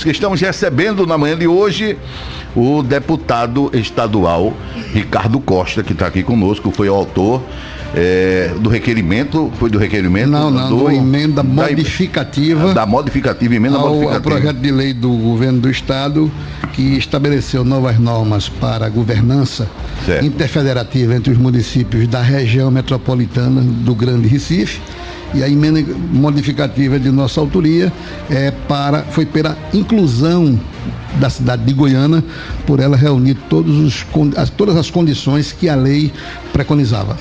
Estamos recebendo na manhã de hoje o deputado estadual Ricardo Costa, que está aqui conosco, foi o autor do requerimento, foi do requerimento? Da emenda modificativa. Da modificativa, emenda modificativa. Ao projeto de lei do governo do estado, que estabeleceu novas normas para a governança interfederativa entre os municípios da região metropolitana do Grande Recife. E a emenda modificativa de nossa autoria foi pela inclusão da cidade de Goiânia, por ela reunir todas as condições que a lei preconizava.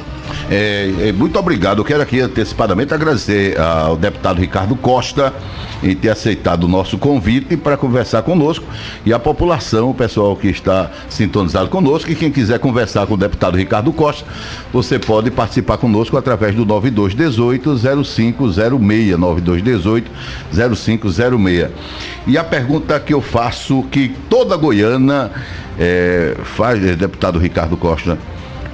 Muito obrigado. Eu quero aqui antecipadamente agradecer ao deputado Ricardo Costa em ter aceitado o nosso convite para conversar conosco, e a população, o pessoal que está sintonizado conosco, e quem quiser conversar com o deputado Ricardo Costa, você pode participar conosco através do 9218-0506, 9218-0506. E a pergunta que eu faço, que toda Goiânia faz, deputado Ricardo Costa: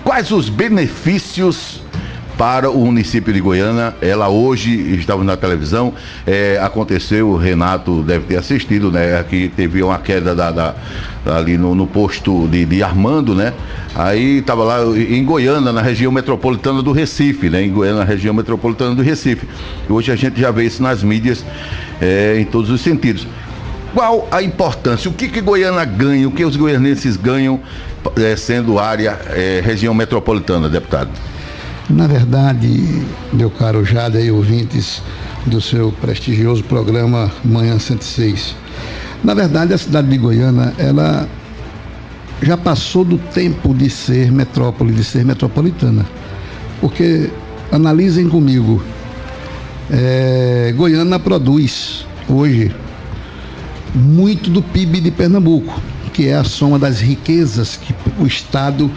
quais os benefícios para o município de Goiânia? Ela hoje, estava na televisão, aconteceu, o Renato deve ter assistido, né? Aqui teve uma queda ali no posto de Armando, né? Aí estava lá em Goiânia, na região metropolitana do Recife, né? Em Goiânia, na região metropolitana do Recife. Hoje a gente já vê isso nas mídias, em todos os sentidos. Qual a importância? O que Goiânia ganha? O que os goianenses ganham sendo região metropolitana, deputado? Na verdade, meu caro Jada e ouvintes do seu prestigioso programa Manhã 106, na verdade a cidade de Goiânia, ela já passou do tempo de ser metrópole, de ser metropolitana. Porque, analisem comigo, Goiânia produz hoje muito do PIB de Pernambuco, que é a soma das riquezas que o estado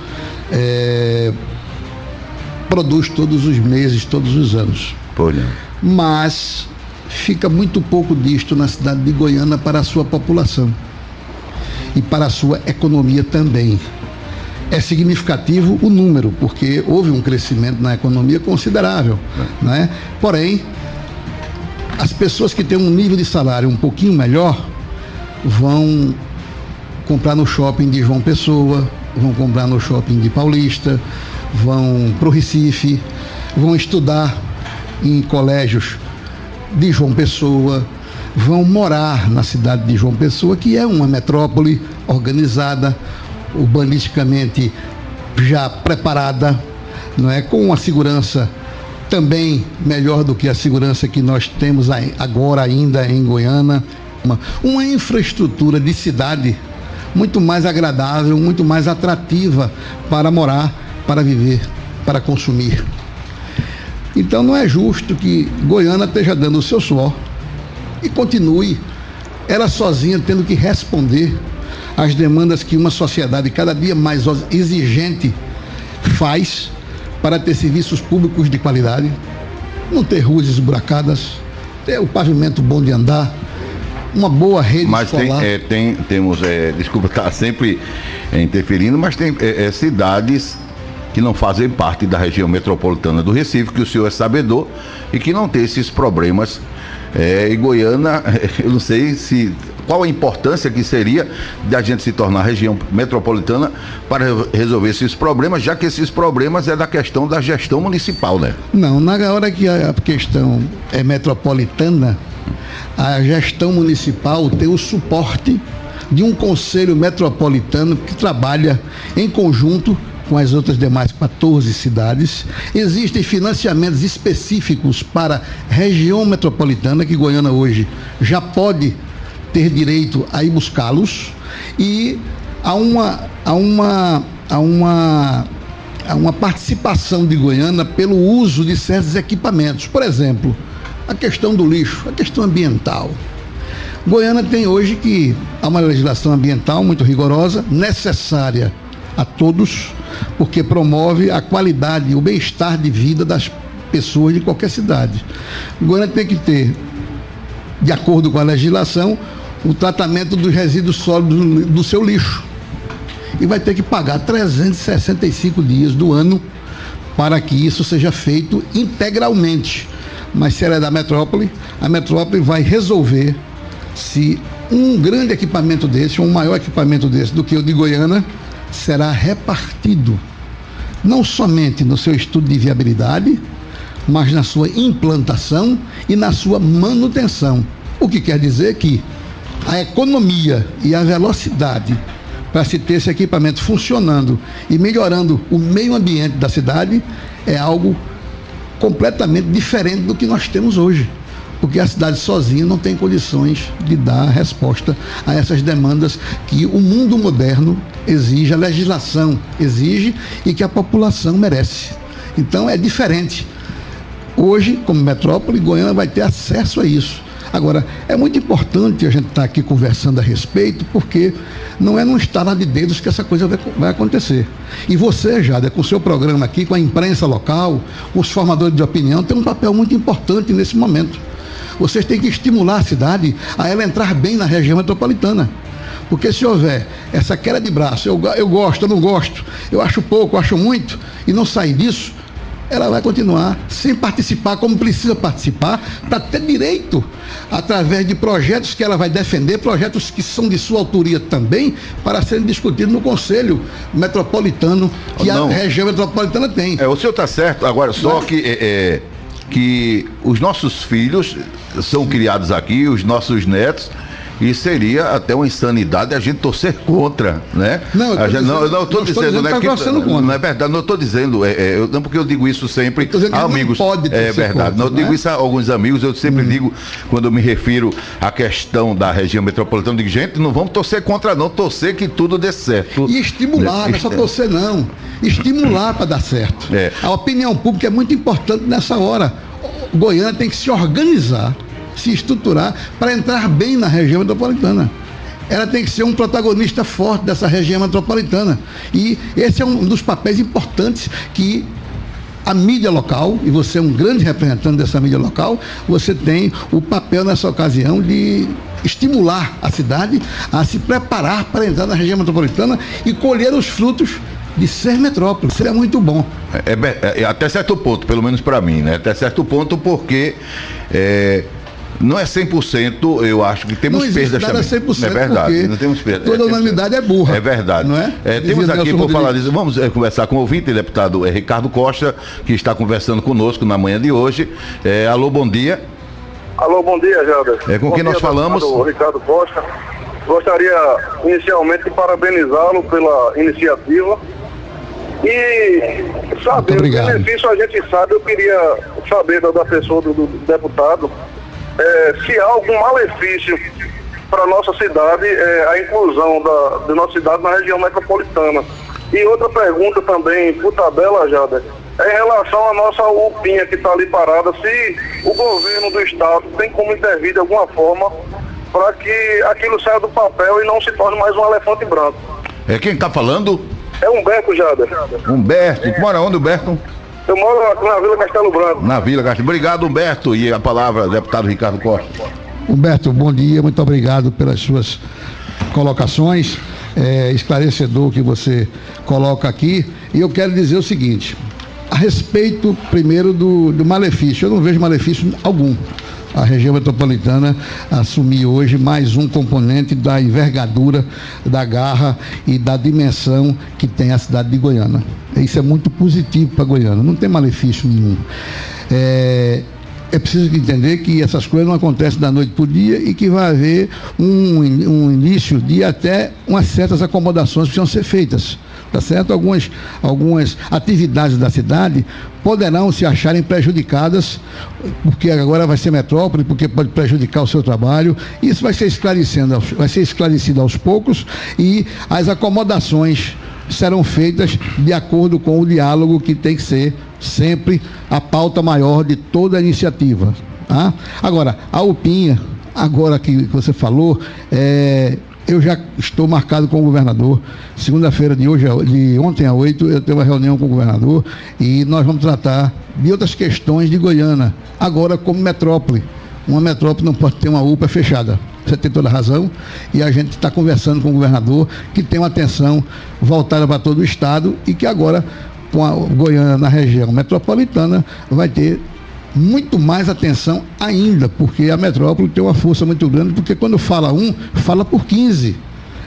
produz todos os meses, todos os anos. Mas fica muito pouco disto na cidade de Goiânia para a sua população e para a sua economia também. É significativo o número, porque houve um crescimento na economia considerável, né? Porém, as pessoas que têm um nível de salário um pouquinho melhor vão comprar no shopping de João Pessoa, vão comprar no shopping de Paulista, vão para o Recife, vão estudar em colégios de João Pessoa, vão morar na cidade de João Pessoa, que é uma metrópole organizada, urbanisticamente já preparada, não é? Com uma segurança também melhor do que a segurança que nós temos agora ainda em Goiânia, uma infraestrutura de cidade muito mais agradável, muito mais atrativa para morar, para viver, para consumir. Então não é justo que Goiânia esteja dando o seu suor e continue ela sozinha tendo que responder às demandas que uma sociedade cada dia mais exigente faz para ter serviços públicos de qualidade, não ter ruas esburacadas, ter o pavimento bom de andar, uma boa rede escolar. Temos, desculpa estar sempre interferindo, mas tem cidades que não fazem parte da região metropolitana do Recife, que o senhor é sabedor, e que não tem esses problemas. Em Goiânia, eu não sei qual a importância que seria de a gente se tornar região metropolitana para resolver esses problemas, já que esses problemas é da questão da gestão municipal, né? Não, na hora que a questão é metropolitana, a gestão municipal tem o suporte de um conselho metropolitano que trabalha em conjunto com as outras demais 14 cidades. Existem financiamentos específicos para região metropolitana, que Goiânia hoje já pode ter direito a ir buscá-los, e há uma participação de Goiânia pelo uso de certos equipamentos. Por exemplo, a questão do lixo, a questão ambiental. Goiânia tem hoje que há uma legislação ambiental muito rigorosa, necessária a todos, porque promove a qualidade e o bem-estar de vida das pessoas de qualquer cidade. Goiânia tem que ter, de acordo com a legislação, o tratamento dos resíduos sólidos do seu lixo. E vai ter que pagar 365 dias do ano para que isso seja feito integralmente. Mas se ela é da metrópole, a metrópole vai resolver se um grande equipamento desse, um maior equipamento desse do que o de Goiânia, será repartido não somente no seu estudo de viabilidade, mas na sua implantação e na sua manutenção. O que quer dizer que a economia e a velocidade para se ter esse equipamento funcionando e melhorando o meio ambiente da cidade é algo completamente diferente do que nós temos hoje, porque a cidade sozinha não tem condições de dar resposta a essas demandas que o mundo moderno exige, a legislação exige e que a população merece. Então é diferente. Hoje, como metrópole, Goiânia vai ter acesso a isso. Agora, é muito importante a gente estar aqui conversando a respeito, porque não é num estalar de dedos que essa coisa vai acontecer. E você, Jada, com o seu programa aqui, com a imprensa local, com os formadores de opinião, tem um papel muito importante nesse momento. Vocês têm que estimular a cidade a ela entrar bem na região metropolitana. Porque se houver essa queda de braço, eu gosto, eu não gosto, eu acho pouco, eu acho muito, e não sair disso, ela vai continuar sem participar como precisa participar, para ter direito, através de projetos que ela vai defender, projetos que são de sua autoria também, para serem discutidos no Conselho Metropolitano, que a região metropolitana tem. O senhor está certo, agora só que os nossos filhos são criados aqui, os nossos netos, e seria até uma insanidade a gente torcer contra, né? Não, eu estou dizendo, né, não é verdade, não estou dizendo, não, porque eu digo isso sempre a amigos. Não pode é verdade, contra, eu digo isso a alguns amigos, eu sempre digo, quando eu me refiro à questão da região metropolitana, eu digo, gente, não vamos torcer contra não, torcer que tudo dê certo. E estimular, não é só torcer não, estimular para dar certo. A opinião pública é muito importante nessa hora. Goiânia tem que se organizar, se estruturar para entrar bem na região metropolitana. Ela tem que ser um protagonista forte dessa região metropolitana. E esse é um dos papéis importantes que a mídia local, e você é um grande representante dessa mídia local, você tem o papel nessa ocasião de estimular a cidade a se preparar para entrar na região metropolitana e colher os frutos de ser metrópole. Seria muito bom. Até certo ponto, pelo menos para mim, né? Até certo ponto, porque não é 100%, eu acho que temos perdas também. Não é 100%, é verdade, não temos perdas. Toda unanimidade é burra. É verdade. Não é? Temos aqui, por falar disso, vamos conversar com o ouvinte, deputado Ricardo Costa, que está conversando conosco na manhã de hoje. Alô, bom dia. Alô, bom dia, Jader. Com quem nós falamos? Ricardo Costa. Gostaria inicialmente de parabenizá-lo pela iniciativa e saber o benefício a gente sabe. Eu queria saber da pessoa do deputado se há algum malefício para a nossa cidade, a inclusão da nossa cidade na região metropolitana. E outra pergunta também, por tabela, Jader, em relação à nossa UPinha que está ali parada, se o governo do estado tem como intervir de alguma forma para que aquilo saia do papel e não se torne mais um elefante branco. Quem está falando? É Humberto, Jader. Humberto, mora onde, Humberto? Eu moro aqui na Vila Castelo Branco. Na Vila Castelo. Obrigado, Humberto. E a palavra, deputado Ricardo Costa. Humberto, bom dia, muito obrigado pelas suas colocações. Esclarecedor que você coloca aqui. E eu quero dizer o seguinte, a respeito primeiro do malefício, eu não vejo malefício algum. A região metropolitana assumir hoje mais um componente da envergadura, da garra e da dimensão que tem a cidade de Goiânia. Isso é muito positivo para Goiânia, não tem malefício nenhum. É preciso entender que essas coisas não acontecem da noite para o dia e que vai haver um início de até umas certas acomodações que precisam ser feitas. Tá certo? Algumas atividades da cidade poderão se acharem prejudicadas, porque agora vai ser metrópole, porque pode prejudicar o seu trabalho. Isso vai ser esclarecido aos poucos e as acomodações serão feitas de acordo com o diálogo que tem que ser sempre a pauta maior de toda a iniciativa. Tá? Agora, a UPinha, agora que você falou, eu já estou marcado com o governador. Segunda-feira de ontem a 8, eu tenho uma reunião com o governador e nós vamos tratar de outras questões de Goiânia, agora como metrópole. Uma metrópole não pode ter uma UPA fechada. Você tem toda a razão. E a gente está conversando com o governador, que tem uma atenção voltada para todo o estado e que agora, com a Goiânia na região metropolitana, vai ter muito mais atenção ainda, porque a metrópole tem uma força muito grande, porque quando fala um, fala por 15.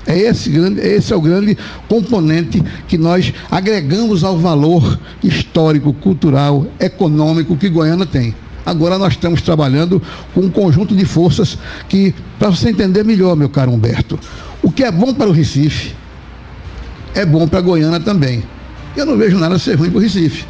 Esse é o grande componente que nós agregamos ao valor histórico, cultural, econômico que Goiânia tem. Agora nós estamos trabalhando com um conjunto de forças que, para você entender melhor, meu caro Humberto, o que é bom para o Recife é bom para Goiânia também. Eu não vejo nada ser ruim para o Recife.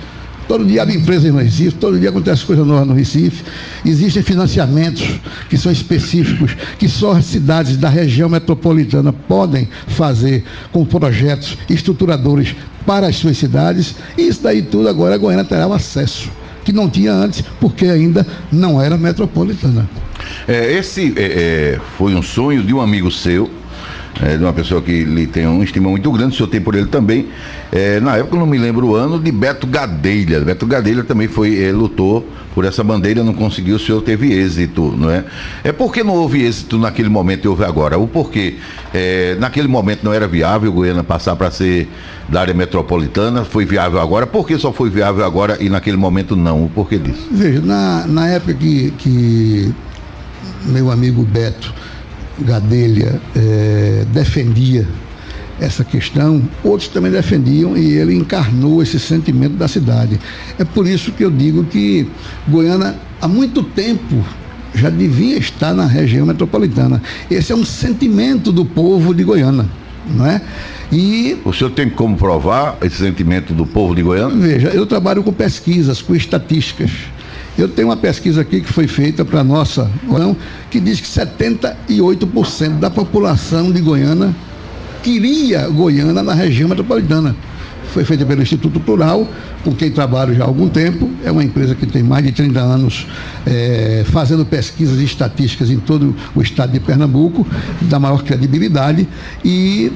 Todo dia abre empresas no Recife, todo dia acontece coisa nova no Recife. Existem financiamentos que são específicos, que só as cidades da região metropolitana podem fazer com projetos estruturadores para as suas cidades. E isso daí tudo agora a Goiânia terá o acesso, que não tinha antes, porque ainda não era metropolitana. Esse foi um sonho de um amigo seu, de uma pessoa que lhe tem uma estima muito grande, o senhor tem por ele também, na época eu não me lembro o ano, de Beto Gadelha. Beto Gadelha também lutou por essa bandeira, não conseguiu, o senhor teve êxito, não é? Por que não houve êxito naquele momento e houve agora? O porquê? Naquele momento não era viável Goiânia passar para ser da área metropolitana, foi viável agora, por que só foi viável agora e naquele momento não? O porquê disso? Veja, na época que meu amigo Beto Gadelha defendia essa questão, outros também defendiam, e ele encarnou esse sentimento da cidade. É por isso que eu digo que Goiânia há muito tempo já devia estar na região metropolitana. Esse é um sentimento do povo de Goiânia, não é? E o senhor tem como provar esse sentimento do povo de Goiânia? Veja, eu trabalho com pesquisas, com estatísticas. Eu tenho uma pesquisa aqui que foi feita para a nossa Goiânia, que diz que 78% da população de Goiânia queria Goiânia na região metropolitana. Foi feita pelo Instituto Plural, com quem trabalho já há algum tempo. É uma empresa que tem mais de 30 anos fazendo pesquisas e estatísticas em todo o estado de Pernambuco, da maior credibilidade. E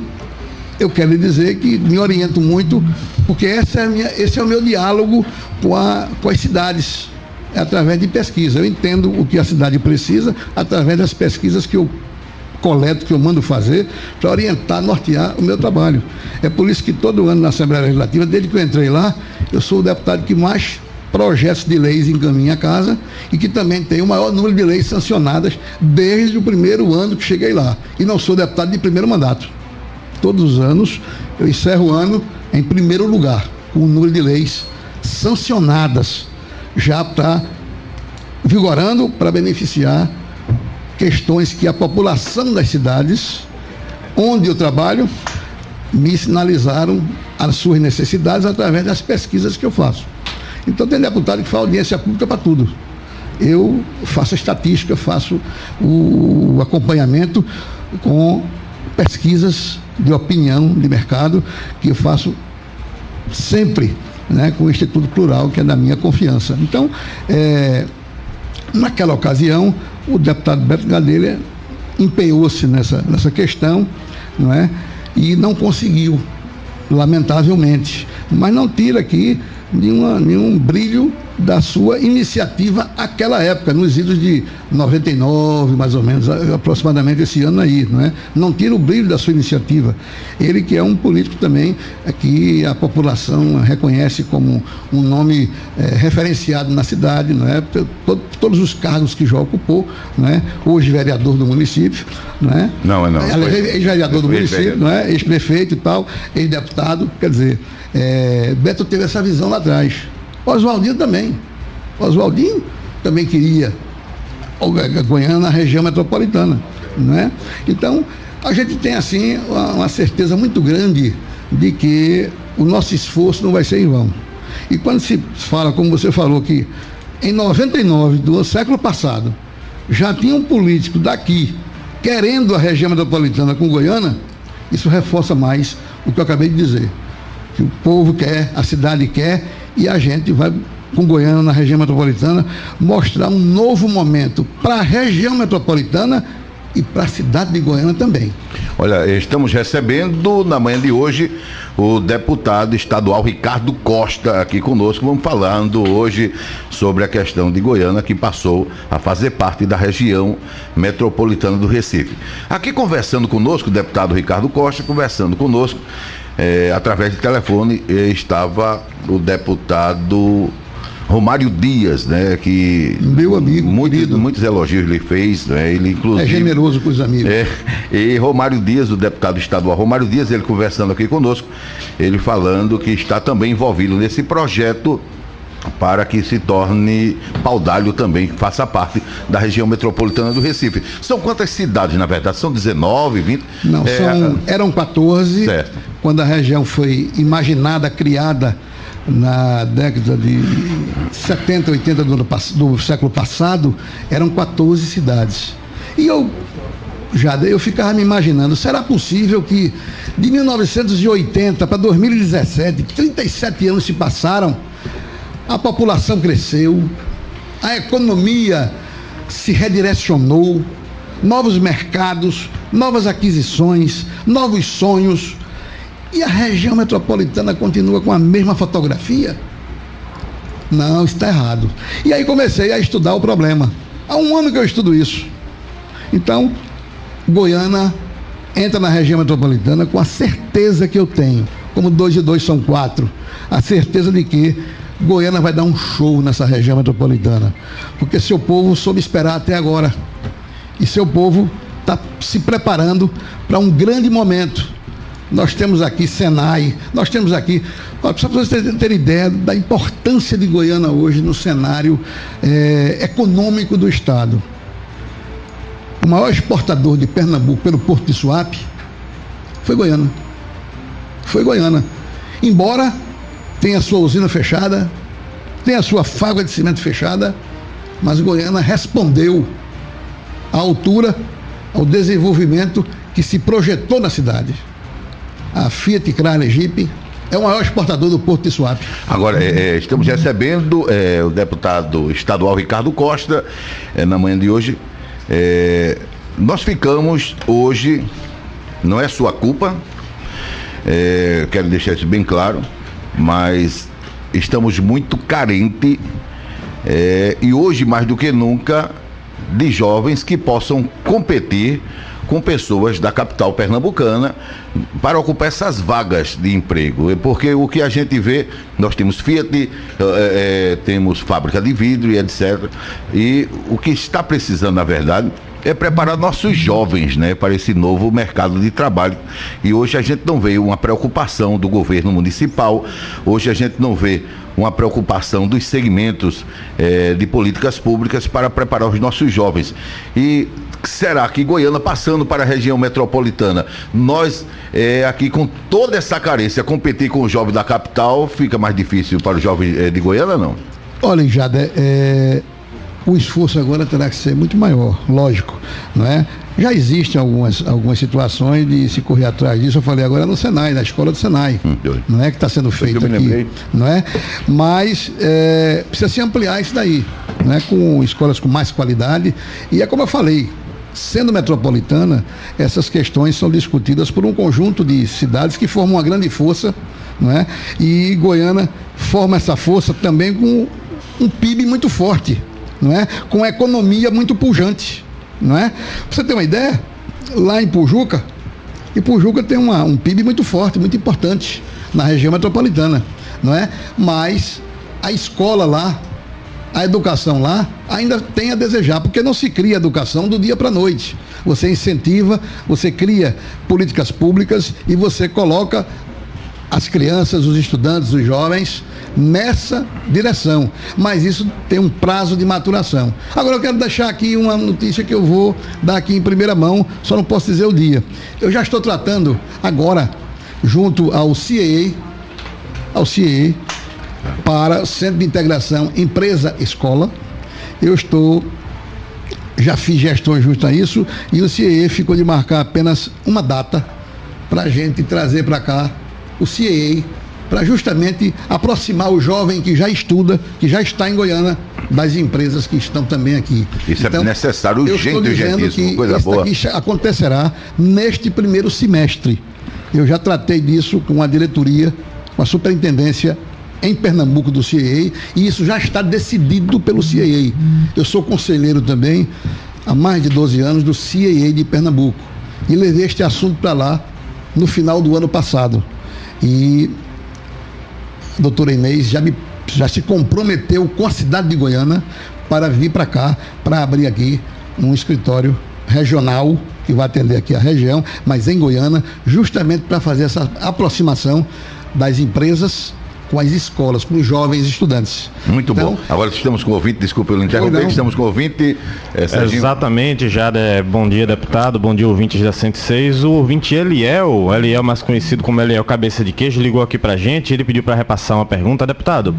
eu quero lhe dizer que me oriento muito, porque esse é o meu diálogo com as cidades. É através de pesquisa. Eu entendo o que a cidade precisa através das pesquisas que eu coleto, que eu mando fazer, para orientar, nortear o meu trabalho. É por isso que todo ano na Assembleia Legislativa, desde que eu entrei lá, eu sou o deputado que mais projetos de leis encaminha a casa e que também tem o maior número de leis sancionadas desde o primeiro ano que cheguei lá. E não sou deputado de primeiro mandato. Todos os anos eu encerro o ano em primeiro lugar, com o número de leis sancionadas, já está vigorando para beneficiar questões que a população das cidades onde eu trabalho me sinalizaram as suas necessidades através das pesquisas que eu faço. Então tem deputado que faz audiência pública para tudo. Eu faço a estatística, faço o acompanhamento com pesquisas de opinião de mercado, que eu faço sempre, com o Instituto Plural, que é da minha confiança. Então, naquela ocasião, o deputado Beto Gadelha empenhou-se nessa questão, e não conseguiu, lamentavelmente. Mas não tira aqui nenhum brilho da sua iniciativa naquela época, nos idos de 99, mais ou menos, aproximadamente esse ano aí, Não tira o brilho da sua iniciativa. Ele que é um político também, que a população reconhece como um nome referenciado na cidade, todos os cargos que já ocupou, Hoje vereador do município, Não. Ex-vereador do município, Ex-prefeito e tal, ex-deputado, quer dizer, Beto teve essa visão lá atrás. Oswaldinho também queria Goiânia na região metropolitana, Então, a gente tem assim uma certeza muito grande de que o nosso esforço não vai ser em vão. E quando se fala, como você falou, que em 99 do século passado já tinha um político daqui querendo a região metropolitana com Goiânia, isso reforça mais o que eu acabei de dizer, que o povo quer, a cidade quer, e a gente vai, com Goiânia na região metropolitana, mostrar um novo momento para a região metropolitana e para a cidade de Goiânia também. Olha, estamos recebendo na manhã de hoje o deputado estadual Ricardo Costa aqui conosco. Vamos falando hoje sobre a questão de Goiânia, que passou a fazer parte da região metropolitana do Recife. Aqui conversando conosco, o deputado Ricardo Costa, conversando conosco, através de telefone, estava o deputado Romário Dias, né, que meu amigo, muitos elogios ele fez, né, ele inclusive é generoso com os amigos. E Romário Dias, o deputado estadual Romário Dias, ele conversando aqui conosco, ele falando que está também envolvido nesse projeto para que se torne Paudalho também, faça parte da região metropolitana do Recife. São quantas cidades, na verdade? São 19, 20? Não, eram 14, certo. Quando a região foi imaginada, criada na década de 70, 80 do século passado, eram 14 cidades. E eu ficava me imaginando, será possível que de 1980 para 2017, 37 anos se passaram, a população cresceu, a economia se redirecionou, novos mercados, novas aquisições, novos sonhos, e a região metropolitana continua com a mesma fotografia? Não, está errado. E aí comecei a estudar o problema. Há um ano que eu estudo isso. Então, Goiânia entra na região metropolitana com a certeza que eu tenho, como 2 e 2 são 4, a certeza de que Goiânia vai dar um show nessa região metropolitana, porque seu povo soube esperar até agora, e seu povo está se preparando para um grande momento. Nós temos aqui Senai, nós temos aqui, só para vocês terem ideia da importância de Goiânia hoje no cenário econômico do estado. O maior exportador de Pernambuco pelo Porto de Suape foi Goiânia. Embora tenha sua usina fechada, tenha sua fábrica de cimento fechada, mas Goiânia respondeu à altura, ao desenvolvimento que se projetou na cidade. A Fiat Chrysler Jeep é o maior exportador do Porto de Suape. Agora, estamos recebendo o deputado estadual Ricardo Costa, na manhã de hoje. Nós ficamos hoje, não é sua culpa, quero deixar isso bem claro, mas estamos muito carentes, e hoje mais do que nunca, de jovens que possam competir com pessoas da capital pernambucana para ocupar essas vagas de emprego, porque o que a gente vê, nós temos Fiat, temos fábrica de vidro e etc, e o que está precisando, na verdade, é preparar nossos jovens, né, para esse novo mercado de trabalho. E hoje a gente não vê uma preocupação do governo municipal, hoje a gente não vê uma preocupação dos segmentos de políticas públicas para preparar os nossos jovens. E será que Goiânia, passando para a região metropolitana, nós aqui com toda essa carência, competir com o jovem da capital, fica mais difícil para o jovem de Goiânia, não? Olha, Jade, o esforço agora terá que ser muito maior, lógico, não é? Já existem algumas situações de se correr atrás disso. Eu falei agora no Senai, na escola do Senai, não é, que está sendo feito aqui, não é? Mas precisa se ampliar isso daí, não é? Com escolas com mais qualidade. E é como eu falei, sendo metropolitana, essas questões são discutidas por um conjunto de cidades que formam uma grande força, não é? E Goiânia forma essa força também com um PIB muito forte, não é? Com uma economia muito pujante, não é? Pra você ter uma ideia, lá em Pujuca tem um PIB muito forte, muito importante na região metropolitana, não é? Mas a escola lá, a educação lá ainda tem a desejar, porque não se cria educação do dia para a noite. Você incentiva, você cria políticas públicas e você coloca as crianças, os estudantes, os jovens nessa direção, mas isso tem um prazo de maturação. Agora eu quero deixar aqui uma notícia que eu vou dar aqui em primeira mão, só não posso dizer o dia. Eu já estou tratando agora, junto ao CIEE, para Centro de Integração Empresa-Escola, já fiz gestões junto a isso, e o CIEE ficou de marcar apenas uma data para a gente trazer para cá o CIEE, para justamente aproximar o jovem que já estuda, que já está em Goiânia, das empresas que estão também aqui. Isso então, é necessário, urgente, urgentíssimo, coisa boa. Isso aqui acontecerá neste primeiro semestre. Eu já tratei disso com a diretoria, com a superintendência em Pernambuco do CIEE, e isso já está decidido pelo CIEE. Eu sou conselheiro também, há mais de 12 anos, do CIEE de Pernambuco, e levei este assunto para lá no final do ano passado. E a doutora Inês já me já se comprometeu com a cidade de Goiânia para vir para cá, para abrir aqui um escritório regional que vai atender aqui a região, mas em Goiânia, justamente para fazer essa aproximação das empresas com as escolas, com os jovens estudantes. Muito bom. Agora estamos com o ouvinte, desculpa eu interromper, estamos com o ouvinte. Exatamente, Jader. Bom dia, deputado. Bom dia, ouvintes da 106. O ouvinte Eliel, mais conhecido como Eliel Cabeça de Queijo, ligou aqui pra gente. Ele pediu para repassar uma pergunta, deputado,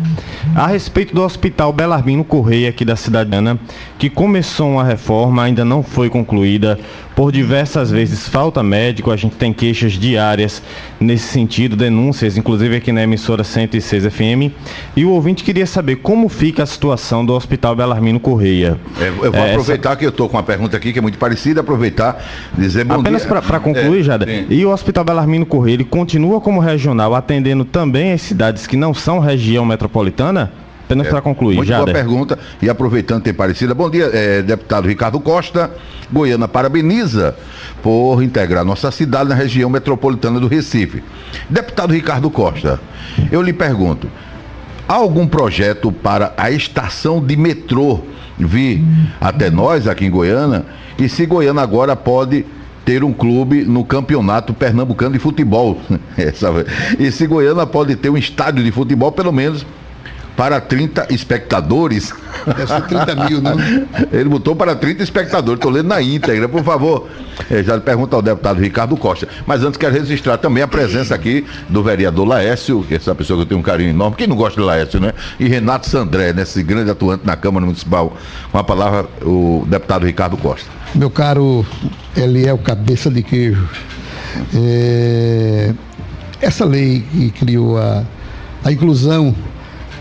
a respeito do Hospital Belarmino Correia aqui da cidade de Goiânia, que começou uma reforma, ainda não foi concluída. Por diversas vezes falta médico, a gente tem queixas diárias nesse sentido, denúncias, inclusive aqui na emissora 106 FM. E o ouvinte queria saber como fica a situação do Hospital Belarmino Correia. Eu vou aproveitar que eu estou com uma pergunta aqui que é muito parecida, aproveitar dizer bom apenas dia. Apenas para concluir, Jader, e o Hospital Belarmino Correia, ele continua como regional, atendendo também as cidades que não são região metropolitana? Apenas para concluir, muito boa pergunta, e aproveitando ter parecida. Bom dia, deputado Ricardo Costa. Goiânia parabeniza por integrar nossa cidade na região metropolitana do Recife. Deputado Ricardo Costa, eu lhe pergunto, há algum projeto para a estação de metrô vir até nós aqui em Goiânia? E se Goiânia agora pode ter um clube no campeonato pernambucano de futebol? E se Goiânia pode ter um estádio de futebol, pelo menos para 30 espectadores? Deve ser 30 mil, não? Ele botou para 30 espectadores, estou lendo na íntegra, por favor. Já pergunta ao deputado Ricardo Costa. Mas antes quero registrar também a presença aqui do vereador Laércio, que é essa pessoa que eu tenho um carinho enorme. Quem não gosta de Laércio, né? E Renato Sandré, né? Esse grande atuante na Câmara Municipal. Com a palavra, o deputado Ricardo Costa. Meu caro Eliel Cabeça de Queijo, essa lei que criou a inclusão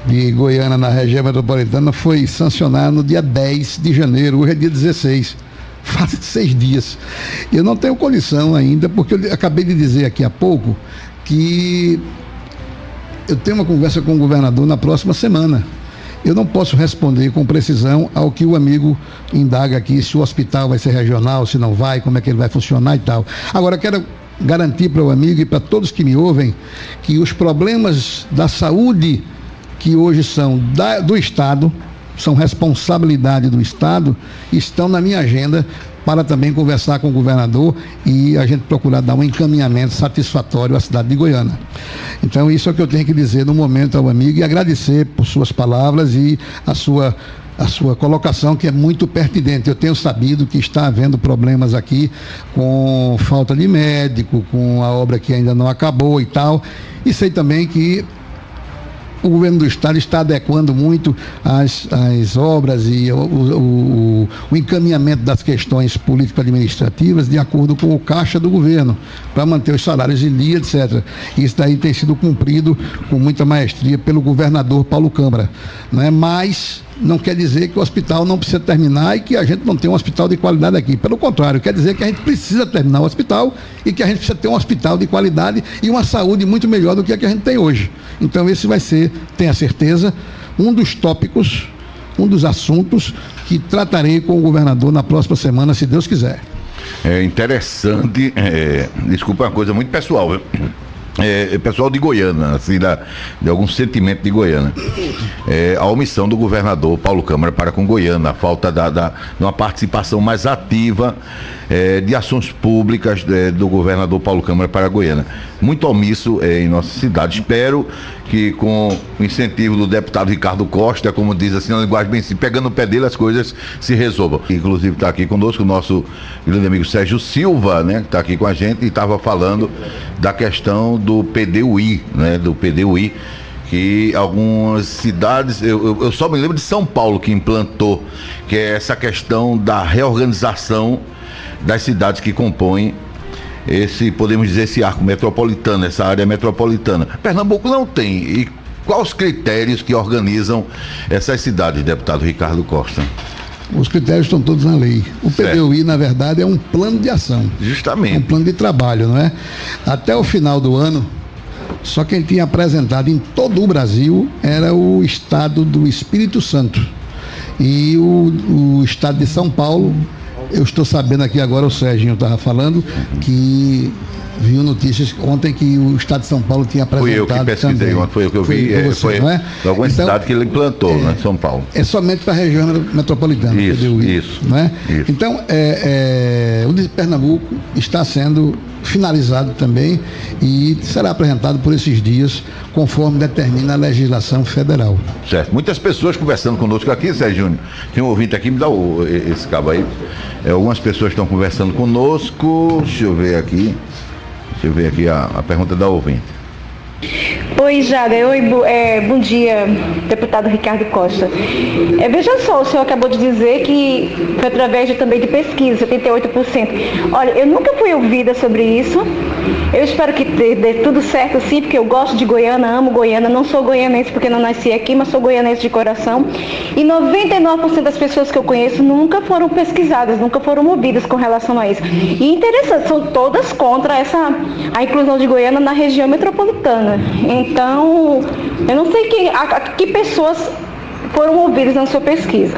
de Goiânia na região metropolitana foi sancionada no dia 10 de janeiro, hoje é dia 16, faz 6 dias. Eu não tenho condição ainda, porque eu acabei de dizer aqui há pouco que eu tenho uma conversa com o governador na próxima semana. Eu não posso responder com precisão ao que o amigo indaga aqui, se o hospital vai ser regional, se não vai, como é que ele vai funcionar e tal. Agora, quero garantir para o amigo e para todos que me ouvem que os problemas da saúde que hoje são do Estado, são responsabilidade do Estado, estão na minha agenda para também conversar com o governador e a gente procurar dar um encaminhamento satisfatório à cidade de Goiânia. Então isso é o que eu tenho que dizer no momento ao amigo e agradecer por suas palavras e a sua colocação, que é muito pertinente. Eu tenho sabido que está havendo problemas aqui com falta de médico, com a obra que ainda não acabou e tal, e sei também que o governo do estado está adequando muito as obras e o encaminhamento das questões político-administrativas de acordo com o caixa do governo, para manter os salários em dia, etc. Isso daí tem sido cumprido com muita maestria pelo governador Paulo Câmara, né? Mas não quer dizer que o hospital não precisa terminar e que a gente não tem um hospital de qualidade aqui. Pelo contrário, quer dizer que a gente precisa terminar o hospital e que a gente precisa ter um hospital de qualidade e uma saúde muito melhor do que a gente tem hoje. Então esse vai ser, tenha certeza, um dos tópicos, um dos assuntos que tratarei com o governador na próxima semana, se Deus quiser. É interessante, desculpa, uma coisa muito pessoal, viu? Pessoal de Goiânia, assim, de algum sentimento de Goiânia, a omissão do governador Paulo Câmara para com Goiânia, a falta de uma participação mais ativa de ações públicas do governador Paulo Câmara para Goiânia. Muito omisso em nossa cidade. Espero que com o incentivo do deputado Ricardo Costa, como diz assim na linguagem bem simples, pegando o pé dele as coisas se resolvam. Inclusive está aqui conosco o nosso grande amigo Sérgio Silva, né, que está aqui com a gente e estava falando da questão do PDUI, né, do PDUI, que algumas cidades, eu só me lembro de São Paulo que implantou, que é essa questão da reorganização das cidades que compõem podemos dizer, esse arco metropolitano, essa área metropolitana. Pernambuco não tem. E quais os critérios que organizam essas cidades, deputado Ricardo Costa? Os critérios estão todos na lei. O PDUI, na verdade, é um plano de ação. Justamente. Um plano de trabalho, não é? Até o final do ano, só quem tinha apresentado em todo o Brasil era o estado do Espírito Santo. E o estado de São Paulo, eu estou sabendo aqui agora, o Serginho estava falando, que viu notícias ontem que o Estado de São Paulo tinha apresentado. Fui eu que pesquisei também. ontem, foi o que eu vi. Foi não é? Alguma então, cidade que ele implantou, né, São Paulo. É somente para a região metropolitana. Isso. Não é? Isso. Então, o de Pernambuco está sendo finalizado também e será apresentado por esses dias, conforme determina a legislação federal. Certo. Muitas pessoas conversando conosco aqui, Sérgio Júnior. Tem um ouvinte aqui, me dá esse cabo aí. Algumas pessoas estão conversando conosco. Deixa eu ver aqui a pergunta da ouvinte. Oi, Jada. Bom dia, deputado Ricardo Costa. Veja só, o senhor acabou de dizer que foi através também de pesquisa, 78%. Olha, eu nunca fui ouvida sobre isso. Eu espero que dê tudo certo, sim, porque eu gosto de Goiânia, amo Goiânia. Não sou goianense porque não nasci aqui, mas sou goianense de coração. E 99% das pessoas que eu conheço nunca foram pesquisadas, nunca foram ouvidas com relação a isso. E interessante, são todas contra a inclusão de Goiânia na região metropolitana. Então, eu não sei que pessoas foram ouvidas na sua pesquisa.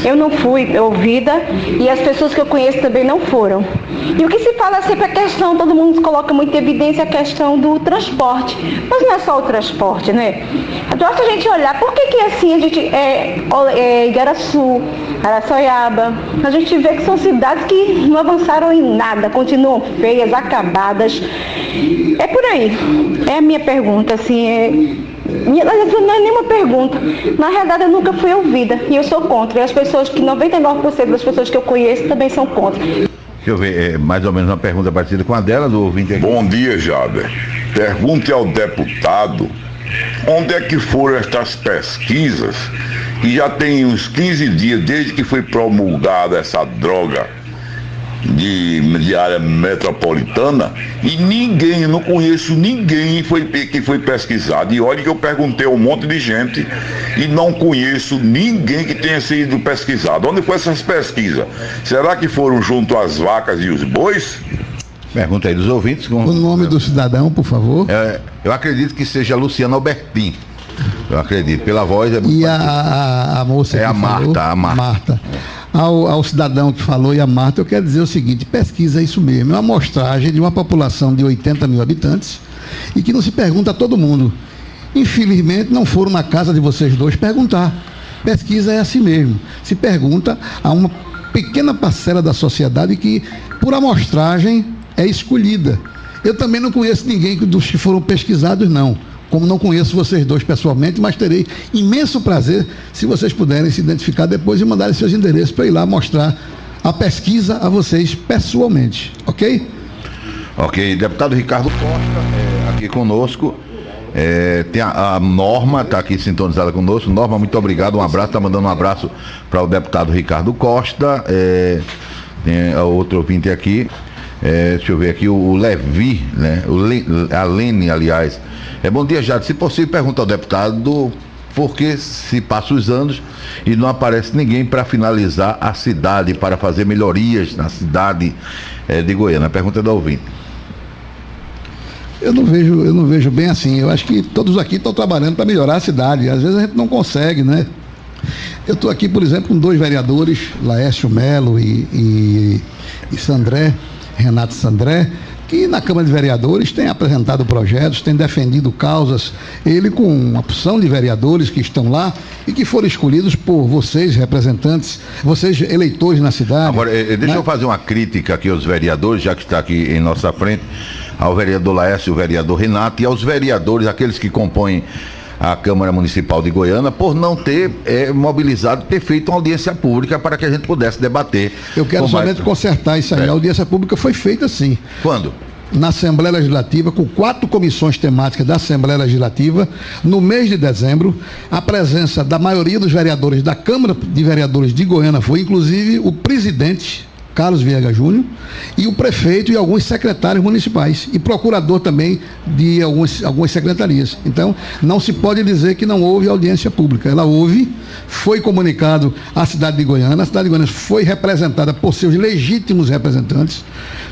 Eu não fui ouvida e as pessoas que eu conheço também não foram. E o que se fala sempre a questão, todo mundo coloca muito em evidência a questão do transporte. Mas não é só o transporte, né? Basta a gente olhar, por que assim a gente Igaraçu, Araçoiaba, a gente vê que são cidades que não avançaram em nada, continuam feias, acabadas. É por aí. É a minha pergunta, assim, não é nenhuma pergunta. Na realidade, eu nunca fui ouvida e eu sou contra. E as pessoas, 99% das pessoas que eu conheço também são contra. Deixa eu ver, mais ou menos uma pergunta parecida com a dela, do ouvinte aqui. Bom dia, Jader. Pergunte ao deputado onde é que foram estas pesquisas, que já tem uns 15 dias desde que foi promulgada essa droga de área metropolitana, e ninguém, eu não conheço ninguém que foi pesquisado. E olha que eu perguntei a um monte de gente e não conheço ninguém que tenha sido pesquisado. Onde foram essas pesquisas? Será que foram junto às vacas e os bois? Pergunta aí dos ouvintes. O nome do cidadão, por favor. Eu acredito que seja Luciano Albertin. Eu acredito, pela voz. E a moça é a Marta, falou, Marta. Ao cidadão que falou e a Marta, eu quero dizer o seguinte: pesquisa isso mesmo, é uma amostragem de uma população de 80 mil habitantes e que não se pergunta a todo mundo. Infelizmente não foram na casa de vocês dois perguntar. Pesquisa é assim mesmo, se pergunta a uma pequena parcela da sociedade que por amostragem é escolhida. Eu também não conheço ninguém dos que foram pesquisados, não. Como não conheço vocês dois pessoalmente, mas terei imenso prazer se vocês puderem se identificar depois e mandarem seus endereços para ir lá mostrar a pesquisa a vocês pessoalmente, ok? Ok, deputado Ricardo Costa aqui conosco. Tem a Norma, está aqui sintonizada conosco. Norma, muito obrigado, um abraço, está mandando um abraço para o deputado Ricardo Costa. Tem a outro ouvinte aqui. Deixa eu ver aqui, o Levi, né? A Lene, aliás. Bom dia, Jade. Se possível, pergunta ao deputado por que se passam os anos e não aparece ninguém para finalizar a cidade, para fazer melhorias na cidade de Goiânia. A pergunta é da ouvinte. Eu não vejo bem assim. Eu acho que todos aqui estão trabalhando para melhorar a cidade. Às vezes a gente não consegue, né? Eu estou aqui, por exemplo, com dois vereadores, Laércio Melo e Sandré, Renato Sandré, que na Câmara de Vereadores tem apresentado projetos, tem defendido causas, ele com uma opção de vereadores que estão lá e que foram escolhidos por vocês, representantes, vocês eleitores na cidade. Agora, deixa eu fazer uma crítica aqui aos vereadores, já que está aqui em nossa frente, ao vereador Laércio e o vereador Renato, e aos vereadores, aqueles que compõem a Câmara Municipal de Goiânia, por não ter mobilizado, ter feito uma audiência pública para que a gente pudesse debater. Eu quero somente consertar isso aí. A audiência pública foi feita sim. Quando? Na Assembleia Legislativa, com 4 comissões temáticas da Assembleia Legislativa, no mês de dezembro, a presença da maioria dos vereadores da Câmara de Vereadores de Goiânia foi, inclusive, o presidente Carlos Viegas Júnior, e o prefeito e alguns secretários municipais, e procurador também de algumas secretarias. Então, não se pode dizer que não houve audiência pública. Ela houve, foi comunicado à cidade de Goiânia, a cidade de Goiânia foi representada por seus legítimos representantes,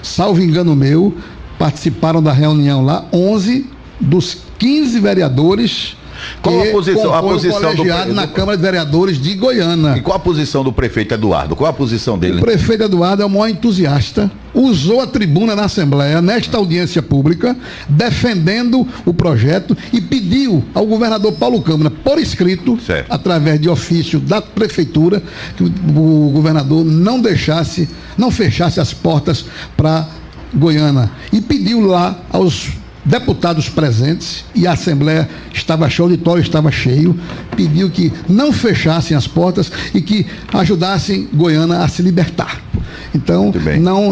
salvo engano meu, participaram da reunião lá 11 dos 15 vereadores. Qual a posição colegiado na Câmara de Vereadores de Goiânia. E qual a posição do prefeito Eduardo? Qual a posição dele? O prefeito Eduardo é o maior entusiasta, usou a tribuna na Assembleia, nesta audiência pública, defendendo o projeto e pediu ao governador Paulo Câmara, por escrito, através de ofício da prefeitura, que o governador não fechasse as portas para Goiânia. E pediu lá aos deputados presentes, e a Assembleia estava cheia, o auditório estava cheio, pediu que não fechassem as portas e que ajudassem Goiânia a se libertar. Então,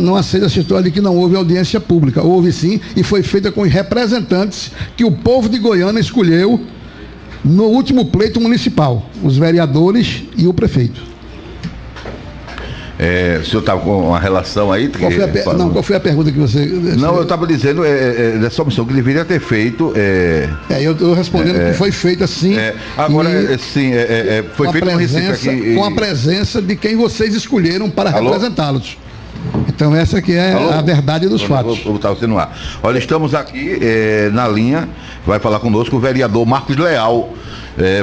não aceita essa história de que não houve audiência pública. Houve sim, e foi feita com os representantes que o povo de Goiânia escolheu no último pleito municipal, os vereadores e o prefeito. O senhor estava com uma relação aí? Qual foi a pergunta que você... Não, eu estava dizendo dessa omissão que deveria ter feito... eu estou respondendo que foi feita assim... foi feito com a presença de quem vocês escolheram para representá-los. Então essa que é a verdade dos fatos. Vou botar você no ar. Olha, estamos aqui na linha, vai falar conosco o vereador Marcos Leal,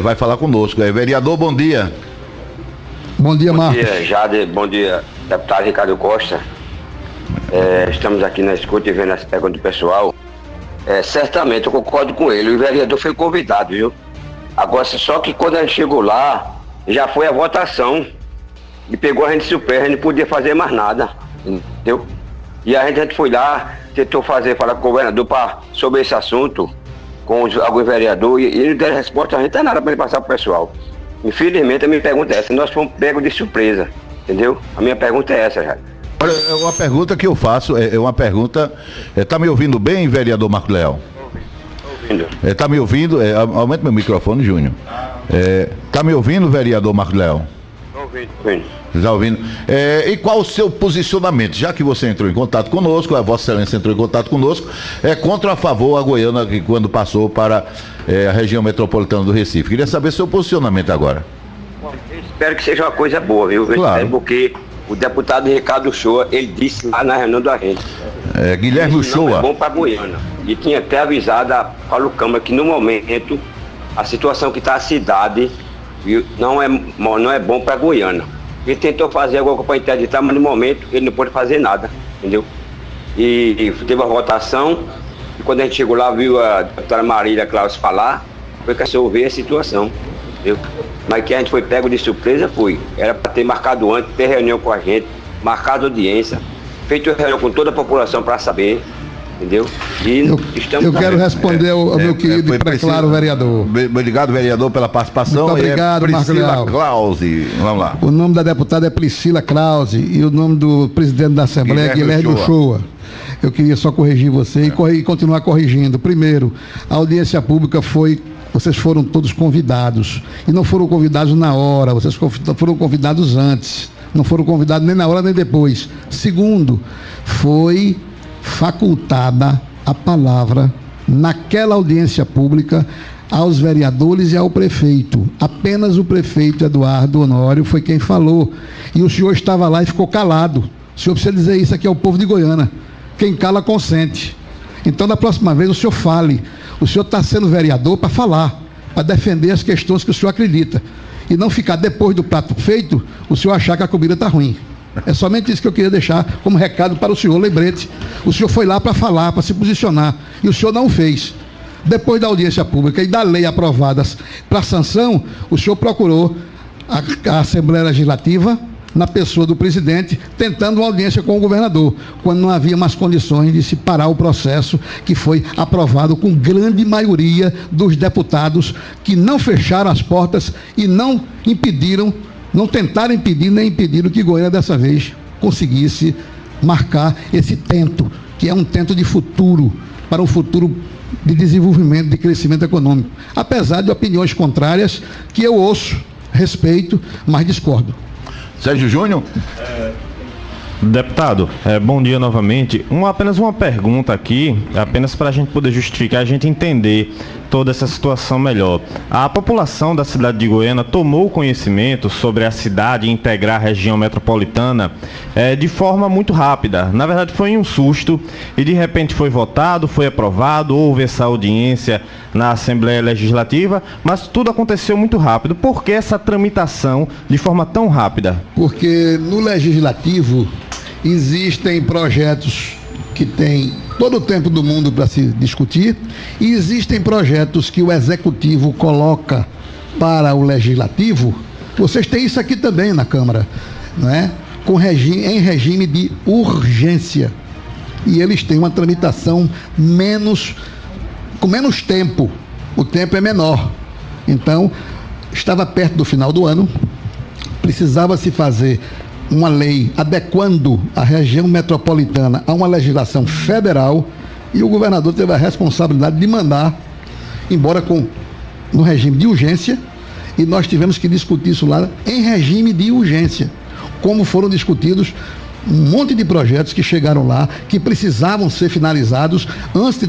vai falar conosco. Vereador, bom dia. Bom dia, Marcos. Bom dia, Jade. Bom dia, deputado Ricardo Costa. Estamos aqui na escuta e vendo as perguntas do pessoal. Certamente, eu concordo com ele. O vereador foi convidado, viu? Agora, só que quando a gente chegou lá, já foi a votação. E pegou a gente de surpresa, a gente não podia fazer mais nada. Entendeu? E a gente foi lá, tentou falar com o governador sobre esse assunto, com alguns vereadores, e ele não deu resposta, a gente não tem nada para ele passar para o pessoal. Infelizmente, a minha pergunta é essa: nós fomos pegos de surpresa, entendeu? A minha pergunta é essa, já. Olha, uma pergunta que eu faço, uma pergunta... Está me ouvindo bem, vereador Marcos Leal? Estou ouvindo. Está me ouvindo? Aumenta meu microfone, Júnior. Está me ouvindo, vereador Marcos Leal? Estou ouvindo. Está ouvindo? E qual o seu posicionamento? Já que você entrou em contato conosco, a Vossa Excelência entrou em contato conosco, contra ou a favor a Goiânia, que quando passou para a região metropolitana do Recife. Queria saber seu posicionamento agora. Bom, eu espero que seja uma coisa boa, viu? Claro. Porque o deputado Ricardo Uchoa, ele disse lá na reunião da gente. Guilherme Uchoa. Não é bom para Goiânia. E tinha até avisado a Paulo Câmara que no momento a situação que está a cidade não é bom para Goiânia. Ele tentou fazer alguma coisa para interditar, mas no momento ele não pôde fazer nada, entendeu? E teve uma votação, e quando a gente chegou lá, viu a doutora Marília Claus falar, foi que resolver a situação, entendeu? Mas que a gente foi pego de surpresa, era para ter marcado antes, ter reunião com a gente, marcado audiência, feito reunião com toda a população para saber, entendeu? E eu quero responder ao meu querido e claro vereador. Obrigado, vereador, pela participação. Muito obrigado, Marcos Leal. Clause, vamos lá. O nome da deputada é Priscila Clause e o nome do presidente da Assembleia é Guilherme Uchoa. Eu queria só corrigir você e continuar corrigindo. Primeiro, a audiência pública vocês foram todos convidados. E não foram convidados na hora, vocês foram convidados antes. Não foram convidados nem na hora nem depois. Segundo, foi facultada a palavra naquela audiência pública aos vereadores e ao prefeito. Apenas o prefeito Eduardo Honório foi quem falou. E o senhor estava lá e ficou calado. O senhor precisa dizer isso aqui ao povo de Goiânia. Quem cala, consente. Então, da próxima vez, o senhor fale. O senhor está sendo vereador para falar, para defender as questões que o senhor acredita. E não ficar depois do prato feito, o senhor achar que a comida está ruim. É somente isso que eu queria deixar como recado para o senhor, lembrete. O senhor foi lá para falar, para se posicionar, e o senhor não fez. Depois da audiência pública e da lei aprovada para sanção, o senhor procurou a Assembleia Legislativa, na pessoa do presidente, tentando uma audiência com o governador, quando não havia mais condições de se parar o processo que foi aprovado com grande maioria dos deputados que não fecharam as portas e não impediram, não tentaram impedir, nem impediram que Goiânia dessa vez conseguisse marcar esse tento, que é um tento de futuro, para um futuro de desenvolvimento, de crescimento econômico. Apesar de opiniões contrárias, que eu ouço, respeito, mas discordo. Sérgio Júnior? Deputado, bom dia novamente. Apenas uma pergunta aqui, apenas para a gente poder justificar, a gente entender toda essa situação melhor. A população da cidade de Goiânia tomou conhecimento sobre a cidade integrar a região metropolitana de forma muito rápida. Na verdade, foi em um susto e de repente foi votado, foi aprovado, houve essa audiência na Assembleia Legislativa, mas tudo aconteceu muito rápido. Por que essa tramitação de forma tão rápida? Porque no Legislativo existem projetos que têm todo o tempo do mundo para se discutir e existem projetos que o Executivo coloca para o Legislativo. Vocês têm isso aqui também na Câmara, não é? Em regime de urgência. E eles têm uma tramitação com menos tempo. O tempo é menor. Então, estava perto do final do ano, precisava se fazer uma lei adequando a região metropolitana a uma legislação federal, e o governador teve a responsabilidade de mandar, embora no regime de urgência, e nós tivemos que discutir isso lá em regime de urgência, como foram discutidos um monte de projetos que chegaram lá, que precisavam ser finalizados antes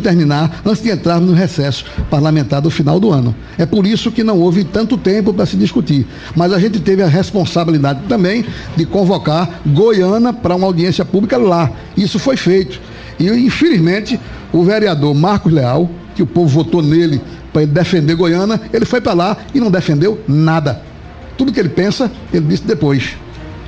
de entrarmos no recesso parlamentar do final do ano. É por isso que não houve tanto tempo para se discutir. Mas a gente teve a responsabilidade também de convocar Goiânia para uma audiência pública lá. Isso foi feito. E, infelizmente, o vereador Marcos Leal, que o povo votou nele para ele defender Goiânia, ele foi para lá e não defendeu nada. Tudo que ele pensa, ele disse depois.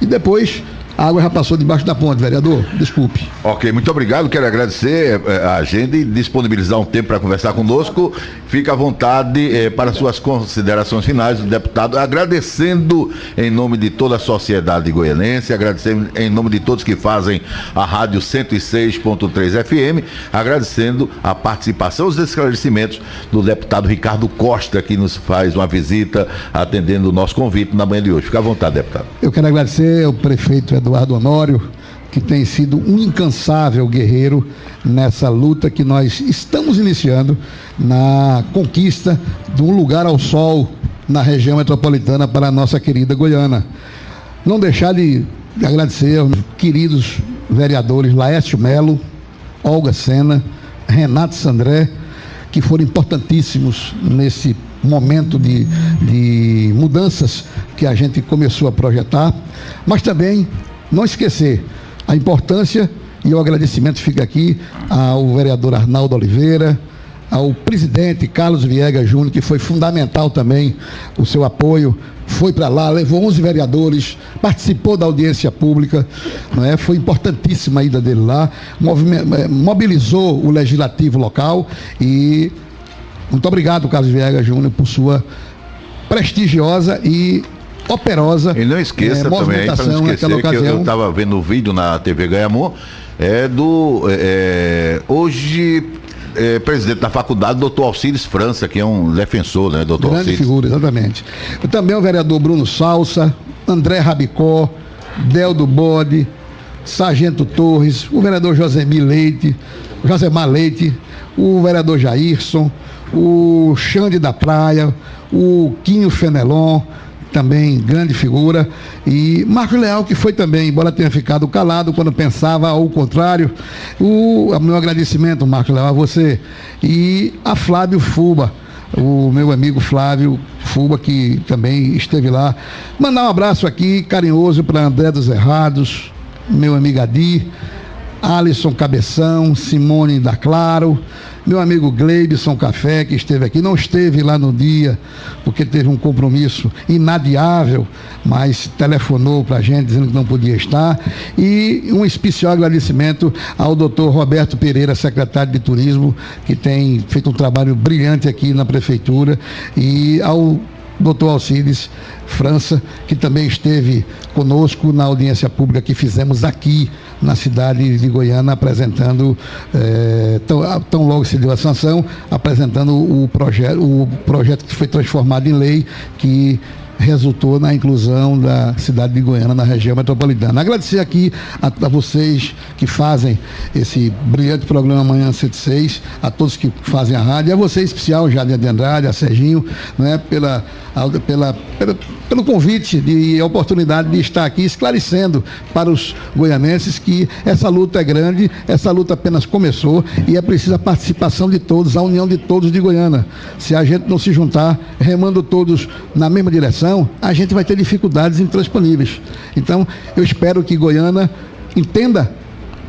E depois a água já passou debaixo da ponte, vereador. Desculpe. Ok, muito obrigado. Quero agradecer a agenda e disponibilizar um tempo para conversar conosco. Fica à vontade para suas considerações finais, o deputado. Agradecendo em nome de toda a sociedade goianense, agradecendo em nome de todos que fazem a Rádio 106.3 FM, agradecendo a participação, os esclarecimentos do deputado Ricardo Costa, que nos faz uma visita atendendo o nosso convite na manhã de hoje. Fica à vontade, deputado. Eu quero agradecer ao prefeito Eduardo Honório, que tem sido um incansável guerreiro nessa luta que nós estamos iniciando na conquista de um lugar ao sol na região metropolitana para a nossa querida Goiânia. Não deixar de agradecer aos queridos vereadores Laércio Melo, Olga Sena, Renato Sandré, que foram importantíssimos nesse momento de mudanças que a gente começou a projetar, mas também não esquecer a importância, e o agradecimento fica aqui ao vereador Arnaldo Oliveira, ao presidente Carlos Viegas Júnior, que foi fundamental também o seu apoio, foi para lá, levou 11 vereadores, participou da audiência pública, não é? Foi importantíssima a ida dele lá, mobilizou o legislativo local. E muito obrigado, Carlos Viegas Júnior, por sua prestigiosa e operosa e não esqueça também, para não esquecer, que eu estava vendo o vídeo na TV Ganhamor, hoje presidente da faculdade, doutor Alcides França, que é um defensor, né, doutor Grande Alcides. Figura, exatamente. Também o vereador Bruno Salsa, André Rabicó, Deldo Bode, Sargento Torres, o vereador Josemar Leite, o vereador Jairson, o Xande da Praia, o Quinho Fenelon, também grande figura, e Marcos Leal, que foi também, embora tenha ficado calado quando pensava ao contrário. O meu agradecimento, Marcos Leal, a você, e a Flávio Fuba, o meu amigo Flávio Fuba, que também esteve lá. Mandar um abraço aqui carinhoso para André dos Errados, meu amigo Adi, Alisson Cabeção, Simone da Claro, meu amigo Gleibson Café, que esteve aqui, não esteve lá no dia, porque teve um compromisso inadiável, mas telefonou para a gente dizendo que não podia estar. E um especial agradecimento ao doutor Roberto Pereira, secretário de Turismo, que tem feito um trabalho brilhante aqui na Prefeitura, e ao doutor Alcides França, que também esteve conosco na audiência pública que fizemos aqui na cidade de Goiânia, apresentando, tão logo se deu a sanção, apresentando o projeto que foi transformado em lei, que resultou na inclusão da cidade de Goiânia na região metropolitana. Agradecer aqui a vocês que fazem esse brilhante programa Manhã 106, a todos que fazem a rádio, e a você em especial, Jadir de Andrade, a Serginho, né, pelo convite e a oportunidade de estar aqui esclarecendo para os goianenses que essa luta é grande, essa luta apenas começou e é preciso a participação de todos, a união de todos de Goiânia. Se a gente não se juntar, remando todos na mesma direção, a gente vai ter dificuldades intransponíveis. Então, eu espero que Goiânia entenda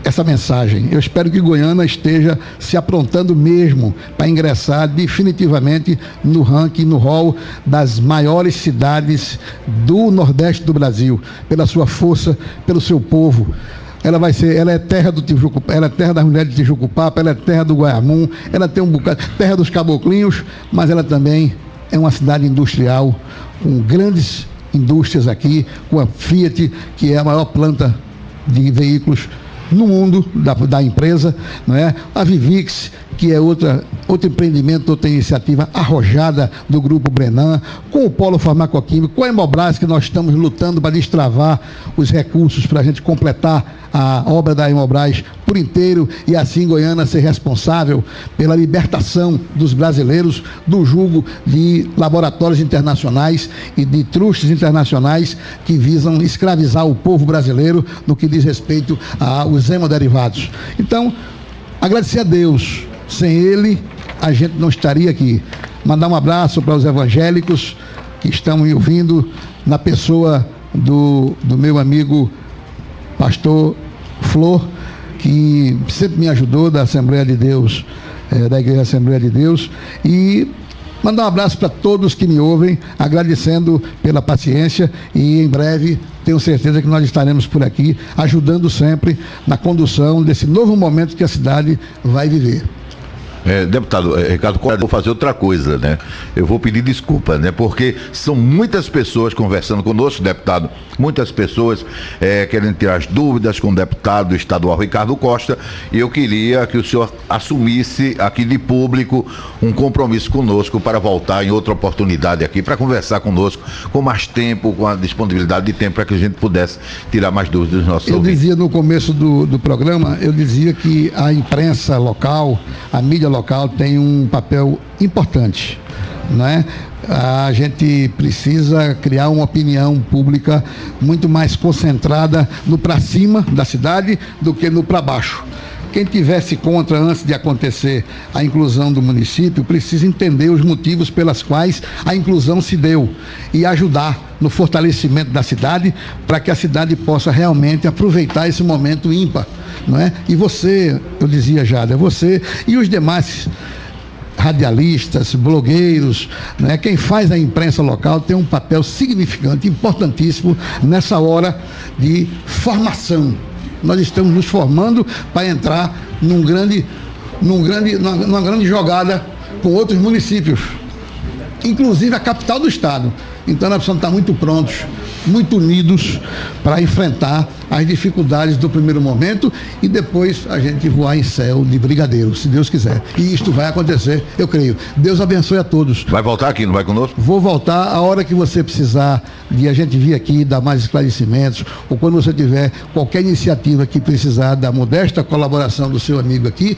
essa mensagem. Eu espero que Goiânia esteja se aprontando mesmo para ingressar definitivamente no ranking, no hall das maiores cidades do Nordeste do Brasil, pela sua força, pelo seu povo. ela é terra do Tijucupá, ela é terra das mulheres de Tijucupapa, ela é terra do Guaiamum, ela tem um bocado, terra dos caboclinhos, mas ela também é uma cidade industrial, com grandes indústrias aqui, com a Fiat, que é a maior planta de veículos no mundo da empresa, não é? A Vivix, que é outro empreendimento, outra iniciativa arrojada do Grupo Brenan, com o Polo Farmacoquímico, com a Hemobras, que nós estamos lutando para destravar os recursos para a gente completar a obra da Hemobras por inteiro e assim Goiânia ser responsável pela libertação dos brasileiros do jugo de laboratórios internacionais e de trustes internacionais que visam escravizar o povo brasileiro no que diz respeito aos hemoderivados. Então, agradecer a Deus. Sem Ele, a gente não estaria aqui. Mandar um abraço para os evangélicos que estão me ouvindo, na pessoa do meu amigo pastor Flor, que sempre me ajudou, da Assembleia de Deus, da Igreja Assembleia de Deus, e mandar um abraço para todos que me ouvem, agradecendo pela paciência, e em breve tenho certeza que nós estaremos por aqui, ajudando sempre na condução desse novo momento que a cidade vai viver. Deputado Ricardo Costa, eu vou fazer outra coisa, né? Eu vou pedir desculpa, né? Porque são muitas pessoas conversando conosco, deputado, muitas pessoas querendo tirar as dúvidas com o deputado estadual Ricardo Costa, e eu queria que o senhor assumisse aqui de público um compromisso conosco para voltar em outra oportunidade aqui, para conversar conosco com mais tempo, com a disponibilidade de tempo, para que a gente pudesse tirar mais dúvidas dos nossos ouvintes. Eu dizia no começo do programa, eu dizia que a imprensa local, a mídia local tem um papel importante, né? A gente precisa criar uma opinião pública muito mais concentrada no para cima da cidade do que no para baixo. Quem tivesse contra antes de acontecer a inclusão do município precisa entender os motivos pelas quais a inclusão se deu e ajudar no fortalecimento da cidade para que a cidade possa realmente aproveitar esse momento ímpar, não é? E você, eu dizia, Jada, você e os demais radialistas, blogueiros, né? Quem faz a imprensa local tem um papel significante, importantíssimo nessa hora de formação. Nós estamos nos formando para entrar numa grande jogada com outros municípios, inclusive a capital do estado. Então nós precisamos estar muito prontos, muito unidos para enfrentar as dificuldades do primeiro momento e depois a gente voar em céu de brigadeiro, se Deus quiser. E isto vai acontecer, eu creio. Deus abençoe a todos. Vai voltar aqui, não vai conosco? Vou voltar a hora que você precisar de a gente vir aqui dar mais esclarecimentos, ou quando você tiver qualquer iniciativa que precisar da modesta colaboração do seu amigo aqui,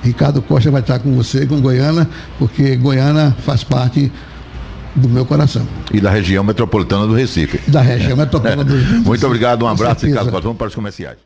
Ricardo Costa vai estar com você, com Goiânia, porque Goiânia faz parte do meu coração. E da região metropolitana do Recife. Da região metropolitana do Recife. Muito obrigado, um abraço, Ricardo Costa. Vamos para os comerciais.